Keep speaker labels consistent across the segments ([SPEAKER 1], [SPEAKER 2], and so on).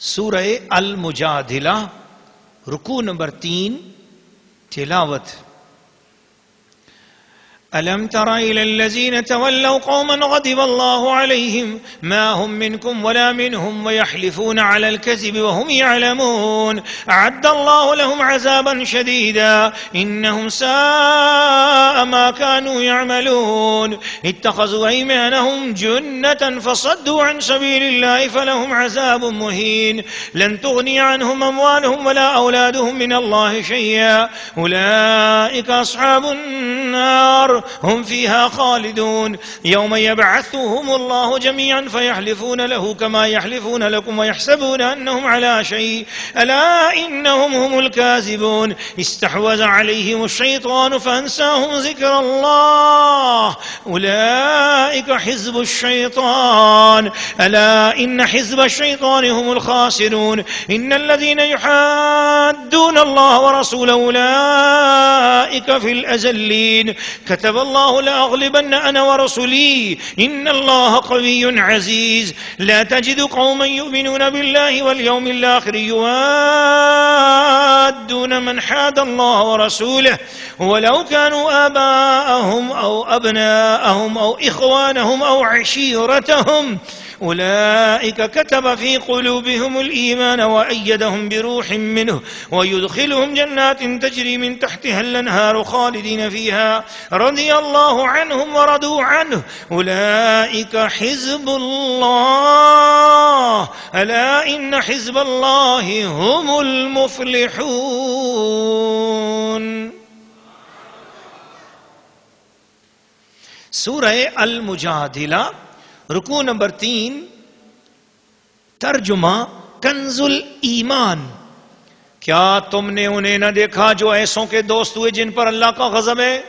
[SPEAKER 1] سورہ المجادلہ رکوع نمبر 3 تلاوت. ألم تر إلى الذين تولوا قوما غضب الله عليهم ما هم منكم ولا منهم ويحلفون على الكذب وهم يعلمون أعد الله لهم عذابا شديدا إنهم ساء ما كانوا يعملون اتخذوا أيمانهم جنة فصدوا عن سبيل الله فلهم عذاب مهين لن تغني عنهم أموالهم ولا أولادهم من الله شيئا أولئك أصحاب النار هم فيها خالدون يوم يبعثهم الله جميعا فيحلفون له كما يحلفون لكم ويحسبون أنهم على شيء ألا إنهم هم الكاذبون استحوذ عليهم الشيطان فأنساهم ذكر الله أولئك حزب الشيطان ألا إن حزب الشيطان هم الخاسرون إن الذين يحادون الله ورسوله أولئك في الأذلين كتب الله لأغلبن أنا ورسلي إن الله قوي عزيز لا تجد قوما يؤمنون بالله واليوم الآخر يوادون من حاد الله ورسوله ولو كانوا آباءهم أو أبناءهم أو إخوانهم أو عشيرتهم أولئك كتب في قلوبهم الإيمان وأيدهم بروح منه ويدخلهم جنات تجري من تحتها الأنهار خالدين فيها رضي الله عنهم ورضوا عنه أولئك حزب الله ألا إن حزب الله هم المفلحون. سورہ المجادلہ رکوع نمبر 3 ترجمہ کنز الایمان. کیا تم نے انہیں نہ دیکھا جو ایسوں کے دوست ہوئے جن پر اللہ کا غضب ہے؟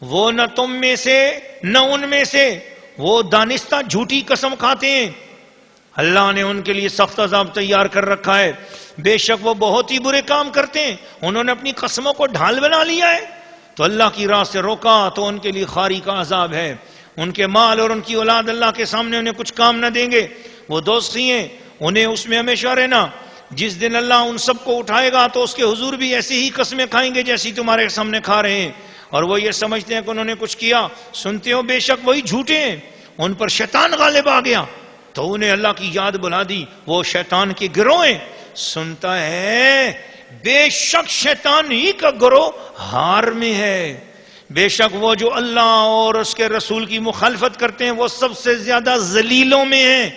[SPEAKER 1] وہ نہ تم میں سے نہ ان میں سے، وہ دانستہ جھوٹی قسم کھاتے ہیں. اللہ نے ان کے لیے سخت عذاب تیار کر رکھا ہے، بے شک وہ بہت ہی برے کام کرتے ہیں. انہوں نے اپنی قسموں کو ڈھال بنا لیا ہے تو اللہ کی راہ سے روکا تو ان کے لیے خاری کا عذاب ہے. ان کے مال اور ان کی اولاد اللہ کے سامنے انہیں کچھ کام نہ دیں گے. وہ دوستی ہیں، انہیں اس میں ہمیشہ رہنا. جس دن اللہ ان سب کو اٹھائے گا تو اس کے حضور بھی ایسی ہی قسمیں کھائیں گے جیسی تمہارے سامنے کھا رہے ہیں، اور وہ یہ سمجھتے ہیں کہ انہوں نے کچھ کیا. سنتے ہو بے شک وہی جھوٹے ہیں، ان پر شیطان غالب آ گیا تو انہیں اللہ کی یاد بلا دی. وہ شیطان کے گروہ ہیں. سنتا ہے بے شک شیطان ہی کا گروہ ہار میں ہے. بے شک وہ جو اللہ اور اس کے رسول کی مخالفت کرتے ہیں وہ سب سے زیادہ ذلیلوں میں ہیں.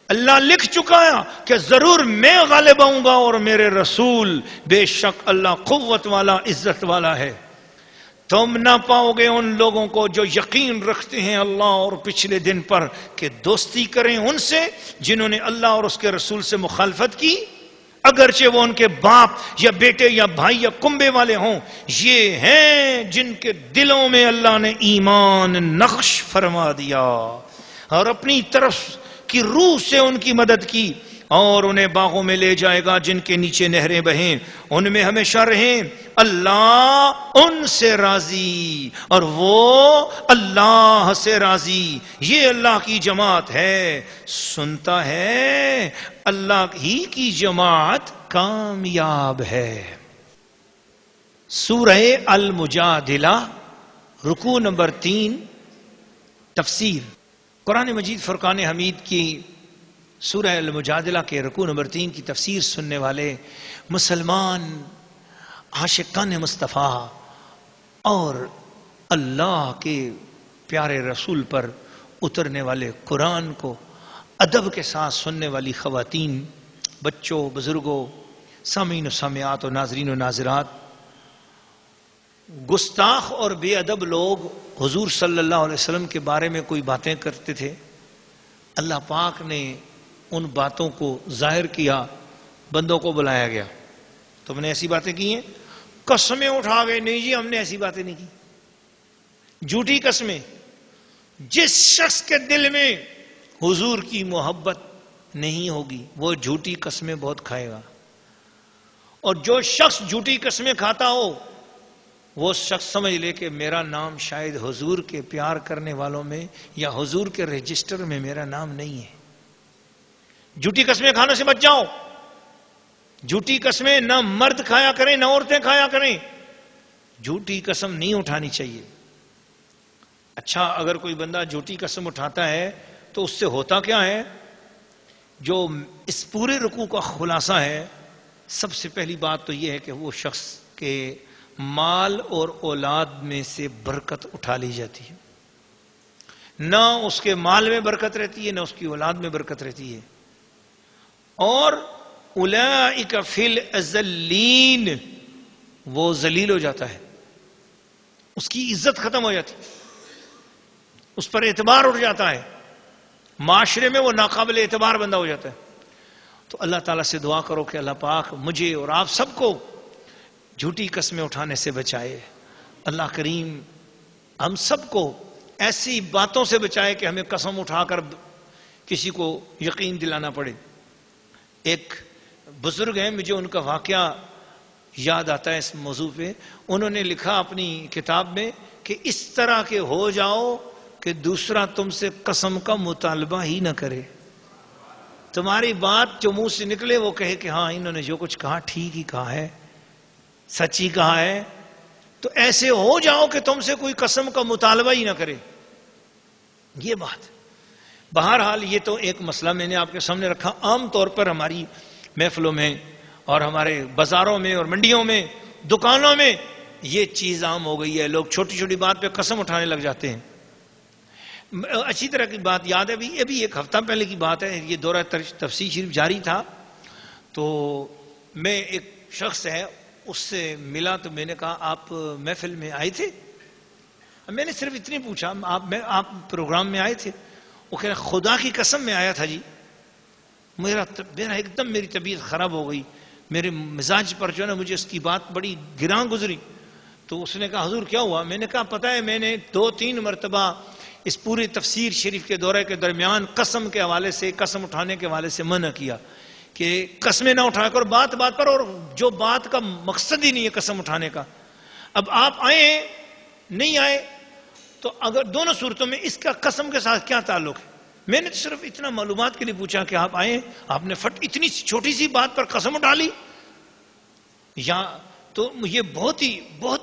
[SPEAKER 1] اللہ لکھ چکا ہے کہ ضرور میں غالب آؤں گا اور میرے رسول. بے شک اللہ قوت والا عزت والا ہے. تم نہ پاؤ گے ان لوگوں کو جو یقین رکھتے ہیں اللہ اور پچھلے دن پر کہ دوستی کریں ان سے جنہوں نے اللہ اور اس کے رسول سے مخالفت کی، اگرچہ وہ ان کے باپ یا بیٹے یا بھائی یا کنبے والے ہوں. یہ ہیں جن کے دلوں میں اللہ نے ایمان نقش فرما دیا اور اپنی طرف کی روح سے ان کی مدد کی، اور انہیں باغوں میں لے جائے گا جن کے نیچے نہریں بہیں، ان میں ہمیشہ رہیں. اللہ ان سے راضی اور وہ اللہ سے راضی. یہ اللہ کی جماعت ہے. سنتا ہے اللہ ہی کی جماعت کامیاب ہے. سورہ المجادلہ رکوع نمبر 3 تفسیر. قرآن مجید فرقان حمید کی سورہ المجادلہ کے رکوع نمبر 3 کی تفسیر سننے والے مسلمان عاشقان مصطفیٰ اور اللہ کے پیارے رسول پر اترنے والے قرآن کو ادب کے ساتھ سننے والی خواتین، بچوں، بزرگوں، سامعین و سامعات اور ناظرین و ناظرات، گستاخ اور بے ادب لوگ حضور صلی اللہ علیہ وسلم کے بارے میں کوئی باتیں کرتے تھے. اللہ پاک نے ان باتوں کو ظاہر کیا، بندوں کو بلایا گیا. تم نے ایسی باتیں کی ہیں؟ قسمیں اٹھا گئے، نہیں جی ہم نے ایسی باتیں نہیں کی. جھوٹی قسمیں. جس شخص کے دل میں حضور کی محبت نہیں ہوگی وہ جھوٹی قسمیں بہت کھائے گا، اور جو شخص جھوٹی قسمیں کھاتا ہو وہ شخص سمجھ لے کہ میرا نام شاید حضور کے پیار کرنے والوں میں یا حضور کے رجسٹر میں میرا نام نہیں ہے. جھوٹی قسمیں کھانے سے بچ جاؤ. جھوٹی قسمیں نہ مرد کھایا کریں نہ عورتیں کھایا کریں. جھوٹی قسم نہیں اٹھانی چاہیے. اچھا اگر کوئی بندہ جھوٹی قسم اٹھاتا ہے تو اس سے ہوتا کیا ہے؟ جو اس پورے رکوع کا خلاصہ ہے، سب سے پہلی بات تو یہ ہے کہ وہ شخص کے مال اور اولاد میں سے برکت اٹھا لی جاتی ہے. نہ اس کے مال میں برکت رہتی ہے نہ اس کی اولاد میں برکت رہتی ہے. اور اولئک فی الاذلین، وہ ذلیل ہو جاتا ہے، اس کی عزت ختم ہو جاتی ہے، اس پر اعتبار اٹھ جاتا ہے، معاشرے میں وہ ناقابل اعتبار بندہ ہو جاتا ہے. تو اللہ تعالیٰ سے دعا کرو کہ اللہ پاک مجھے اور آپ سب کو جھوٹی قسمیں اٹھانے سے بچائے. اللہ کریم ہم سب کو ایسی باتوں سے بچائے کہ ہمیں قسم اٹھا کر کسی کو یقین دلانا پڑے. ایک بزرگ ہیں، مجھے ان کا واقعہ یاد آتا ہے اس موضوع پہ. انہوں نے لکھا اپنی کتاب میں کہ اس طرح کے ہو جاؤ کہ دوسرا تم سے قسم کا مطالبہ ہی نہ کرے. تمہاری بات جو منہ سے نکلے وہ کہے کہ ہاں انہوں نے جو کچھ کہا ٹھیک ہی کہا ہے، سچی کہا ہے. تو ایسے ہو جاؤ کہ تم سے کوئی قسم کا مطالبہ ہی نہ کرے. یہ بات بہرحال یہ تو ایک مسئلہ میں نے آپ کے سامنے رکھا. عام طور پر ہماری محفلوں میں اور ہمارے بازاروں میں اور منڈیوں میں دکانوں میں یہ چیز عام ہو گئی ہے. لوگ چھوٹی چھوٹی بات پہ قسم اٹھانے لگ جاتے ہیں. اچھی طرح کی بات یاد ہے، ابھی ایک ہفتہ پہلے کی بات ہے، یہ دورہ تفسیر شریف جاری تھا تو میں ایک شخص ہے اس سے ملا تو میں نے کہا آپ محفل میں آئے تھے؟ میں نے صرف اتنی پوچھا آپ پروگرام میں آئے تھے؟ وہ کہہ رہا خدا کی قسم میں آیا تھا جی. میرا ایک دم میری طبیعت خراب ہو گئی، میرے مزاج پر جو ہے نا مجھے اس کی بات بڑی گراں گزری. تو اس نے کہا حضور کیا ہوا؟ میں نے کہا پتہ ہے میں نے 2-3 مرتبہ اس پوری تفسیر شریف کے دورے کے درمیان قسم کے حوالے سے، قسم اٹھانے کے حوالے سے منع کیا کہ قسمیں نہ اٹھا کر بات بات پر، اور جو بات کا مقصد ہی نہیں ہے قسم اٹھانے کا. اب آپ آئے نہیں آئے تو اگر دونوں صورتوں میں اس کا قسم کے ساتھ کیا تعلق ہے؟ میں نے صرف اتنا معلومات کے لیے پوچھا کہ آپ آئے، آپ نے اتنی چھوٹی سی بات پر قسم اٹھا لی. یا تو یہ بہت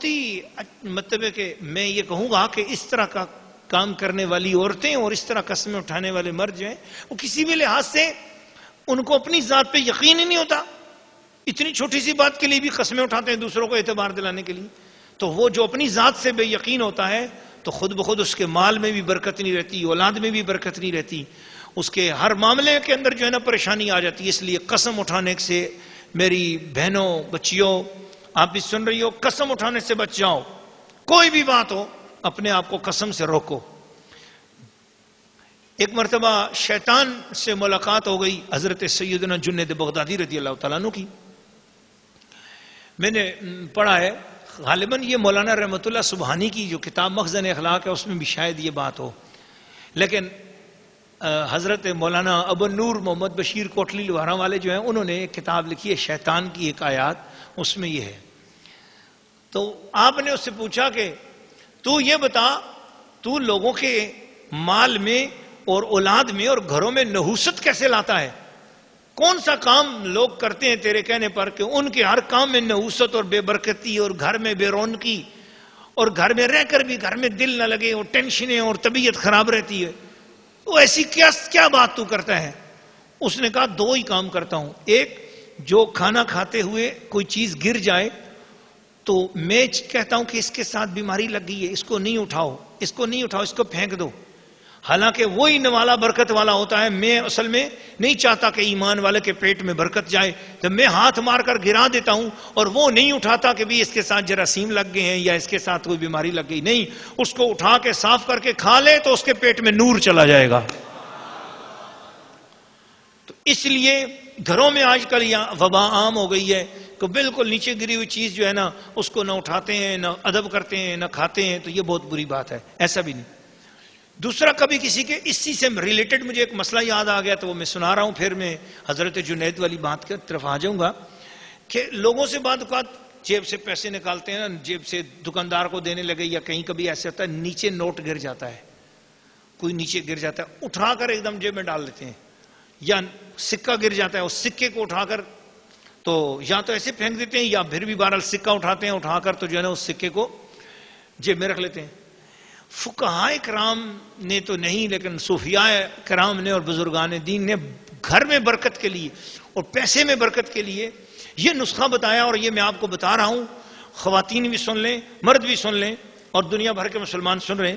[SPEAKER 1] ہی مطلب ہے کہ میں یہ کہوں گا کہ اس طرح کا کام کرنے والی عورتیں اور اس طرح قسمیں اٹھانے والے مرد جو ہیں وہ کسی بھی لحاظ سے ان کو اپنی ذات پہ یقین ہی نہیں ہوتا. اتنی چھوٹی سی بات کے لیے بھی قسمیں اٹھاتے ہیں دوسروں کو اعتبار دلانے کے لیے. تو وہ جو اپنی ذات سے بے یقین ہوتا ہے تو خود بخود اس کے مال میں بھی برکت نہیں رہتی، اولاد میں بھی برکت نہیں رہتی، اس کے ہر معاملے کے اندر جو ہے نا پریشانی آ جاتی ہے. اس لیے قسم اٹھانے سے میری بہنوں بچیوں آپ بھی سن رہی ہو، قسم اٹھانے سے بچ جاؤ. کوئی بھی بات ہو اپنے آپ کو قسم سے روکو. ایک مرتبہ شیطان سے ملاقات ہو گئی حضرت سیدنا جنید بغدادی رضی اللہ تعالیٰ عنہ کی. میں نے پڑھا ہے غالباً یہ مولانا رحمت اللہ سبحانی کی جو کتاب مخزن اخلاق ہے اس میں بھی شاید یہ بات ہو، لیکن حضرت مولانا ابو نور محمد بشیر کوٹلی لوہارا والے جو ہیں انہوں نے ایک کتاب لکھی ہے شیطان کی ایک آیات، اس میں یہ ہے. تو آپ نے اس سے پوچھا کہ تو یہ بتا تو لوگوں کے مال میں اور اولاد میں اور گھروں میں نحوست کیسے لاتا ہے؟ کون سا کام لوگ کرتے ہیں تیرے کہنے پر کہ ان کے ہر کام میں نحوست اور بے برکتی اور گھر میں بے رونقی اور گھر میں رہ کر بھی گھر میں دل نہ لگے اور ٹینشنیں اور طبیعت خراب رہتی ہے؟ وہ ایسی کیا بات تو کرتا ہے؟ اس نے کہا 2 ہی کام کرتا ہوں. ایک جو کھانا کھاتے ہوئے کوئی چیز گر جائے تو میں کہتا ہوں کہ اس کے ساتھ بیماری لگ گئی ہے، اس کو نہیں اٹھاؤ، اس کو نہیں اٹھاؤ، اس کو پھینک دو. حالانکہ وہی نوالا برکت والا ہوتا ہے. میں اصل میں نہیں چاہتا کہ ایمان والے کے پیٹ میں برکت جائے، تو میں ہاتھ مار کر گرا دیتا ہوں اور وہ نہیں اٹھاتا کہ بھی اس کے ساتھ جراثیم لگ گئے ہیں یا اس کے ساتھ کوئی بیماری لگ گئی. نہیں، اس کو اٹھا کے صاف کر کے کھا لے تو اس کے پیٹ میں نور چلا جائے گا. تو اس لیے گھروں میں آج کل یہ وبا عام ہو گئی ہے کہ بالکل نیچے گری ہوئی چیز جو ہے نا اس کو نہ اٹھاتے ہیں، نہ ادب کرتے ہیں، نہ کھاتے ہیں. تو یہ بہت بری بات ہے، ایسا بھی نہیں. دوسرا کبھی کسی کے اسی سے ریلیٹڈ مجھے ایک مسئلہ یاد آ گیا تو وہ میں سنا رہا ہوں، پھر میں حضرت جنید والی بات کی طرف آ جاؤں گا کہ لوگوں سے بعض اوقات جیب سے پیسے نکالتے ہیں نا، جیب سے دکاندار کو دینے لگے یا کہیں کبھی ایسے ہوتا ہے نیچے نوٹ گر جاتا ہے، کوئی نیچے گر جاتا ہے، اٹھا کر ایک دم جیب میں ڈال دیتے ہیں یا سکہ گر جاتا ہے، اس سکے کو اٹھا کر تو یا تو ایسے پھینک دیتے ہیں، یا پھر بھی بہرحال سکہ اٹھاتے ہیں، اٹھا کر تو جو ہے نا اس سکے کو جیب میں رکھ لیتے ہیں۔ فقہائے کرام نے تو نہیں، لیکن صوفیاء کرام نے اور بزرگان دین نے گھر میں برکت کے لیے اور پیسے میں برکت کے لیے یہ نسخہ بتایا، اور یہ میں آپ کو بتا رہا ہوں، خواتین بھی سن لیں، مرد بھی سن لیں، اور دنیا بھر کے مسلمان سن رہے ہیں۔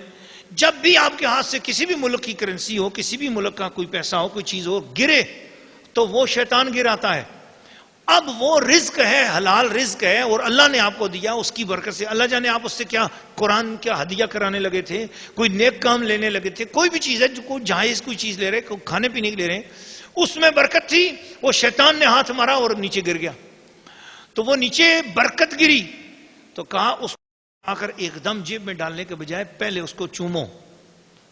[SPEAKER 1] جب بھی آپ کے ہاتھ سے کسی بھی ملک کی کرنسی ہو، کسی بھی ملک کا کوئی پیسہ ہو، کوئی چیز ہو، گرے تو وہ شیطان گراتا ہے۔ اب وہ رزق ہے، حلال رزق ہے، اور اللہ نے آپ کو دیا، اس کی برکت سے اللہ جانے آپ اس سے کیا قرآن کیا ہدیہ کرانے لگے تھے، کوئی نیک کام لینے لگے تھے، کوئی بھی چیز ہے جو کوئی جائز کوئی چیز لے رہے، کوئی کھانے پینے کی لے رہے، اس میں برکت تھی، وہ شیطان نے ہاتھ مارا اور نیچے گر گیا۔ تو وہ نیچے برکت گری تو کہا اس کو آ کر ایک دم جیب میں ڈالنے کے بجائے پہلے اس کو چومو،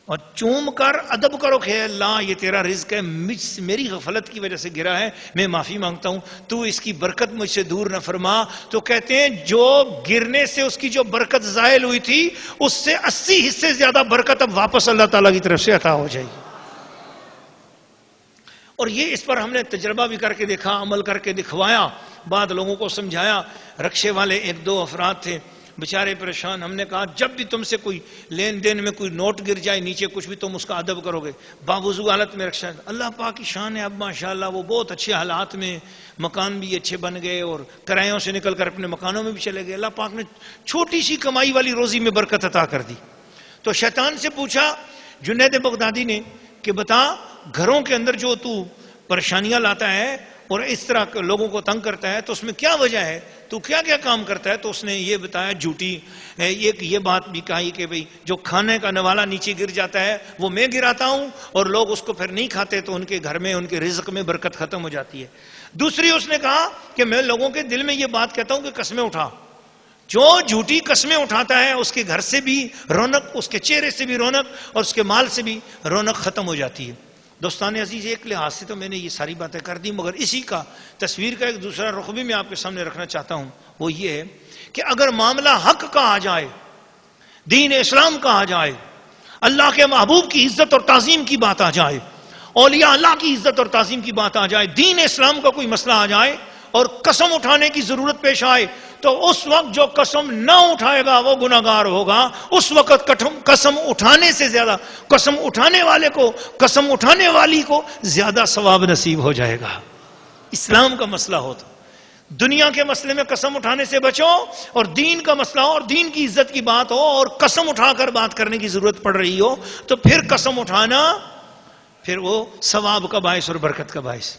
[SPEAKER 1] اور چوم کر ادب کرو کہ اللہ یہ تیرا رزق ہے، میری غفلت کی وجہ سے گرا ہے، میں معافی مانگتا ہوں، تو اس کی برکت مجھ سے دور نہ فرما۔ تو کہتے ہیں جو گرنے سے اس کی جو برکت زائل ہوئی تھی، اس سے 80 حصے زیادہ برکت اب واپس اللہ تعالیٰ کی طرف سے عطا ہو جائے گی۔ اور یہ اس پر ہم نے تجربہ بھی کر کے دیکھا، عمل کر کے دکھوایا، بعد لوگوں کو سمجھایا۔ رکشے والے 1-2 افراد تھے بیچارے پریشان، ہم نے کہا جب بھی تم سے کوئی لین دین میں کوئی نوٹ گر جائے نیچے کچھ بھی، تم اس کا ادب کرو گے۔ باوضو حالت میں رکشہ، اللہ پاک کی شان ہے، اب ماشاءاللہ وہ بہت اچھے حالات میں، مکان بھی اچھے بن گئے اور کرایوں سے نکل کر اپنے مکانوں میں بھی چلے گئے، اللہ پاک نے چھوٹی سی کمائی والی روزی میں برکت عطا کر دی۔ تو شیطان سے پوچھا جنید بغدادی نے کہ بتا گھروں کے اندر جو تو پریشانیاں لاتا ہے اور اس طرح لوگوں کو تنگ کرتا ہے، تو اس میں کیا وجہ ہے، تو کیا کیا کام کرتا ہے؟ تو اس نے یہ بتایا، جھوٹی یہ بات بھی کہی کہ بھئی جو کھانے کا نوالا نیچے گر جاتا ہے وہ میں گراتا ہوں، اور لوگ اس کو پھر نہیں کھاتے تو ان کے گھر میں ان کے رزق میں برکت ختم ہو جاتی ہے۔ دوسری اس نے کہا کہ میں لوگوں کے دل میں یہ بات کہتا ہوں کہ قسمیں اٹھا، جو جھوٹی قسمیں اٹھاتا ہے اس کے گھر سے بھی رونق، اس کے چہرے سے بھی رونق، اور اس کے مال سے بھی رونق ختم ہو جاتی ہے۔ دوستان عزیز، ایک لحاظ سے تو میں نے یہ ساری باتیں کر دی، مگر اسی کا تصویر کا ایک دوسرا رخ بھی میں آپ کے سامنے رکھنا چاہتا ہوں۔ وہ یہ ہے کہ اگر معاملہ حق کا آ جائے، دین اسلام کا آ جائے، اللہ کے محبوب کی عزت اور تعظیم کی بات آ جائے، اولیاء اللہ کی عزت اور تعظیم کی بات آ جائے، دین اسلام کا کوئی مسئلہ آ جائے اور قسم اٹھانے کی ضرورت پیش آئے، تو اس وقت جو قسم نہ اٹھائے گا وہ گناہگار ہوگا۔ اس وقت قسم اٹھانے سے زیادہ قسم اٹھانے والے کو، قسم اٹھانے والی کو زیادہ ثواب نصیب ہو جائے گا۔ اسلام کا مسئلہ ہو تو دنیا کے مسئلے میں قسم اٹھانے سے بچو، اور دین کا مسئلہ ہو اور دین کی عزت کی بات ہو اور قسم اٹھا کر بات کرنے کی ضرورت پڑ رہی ہو، تو پھر قسم اٹھانا پھر وہ ثواب کا باعث اور برکت کا باعث۔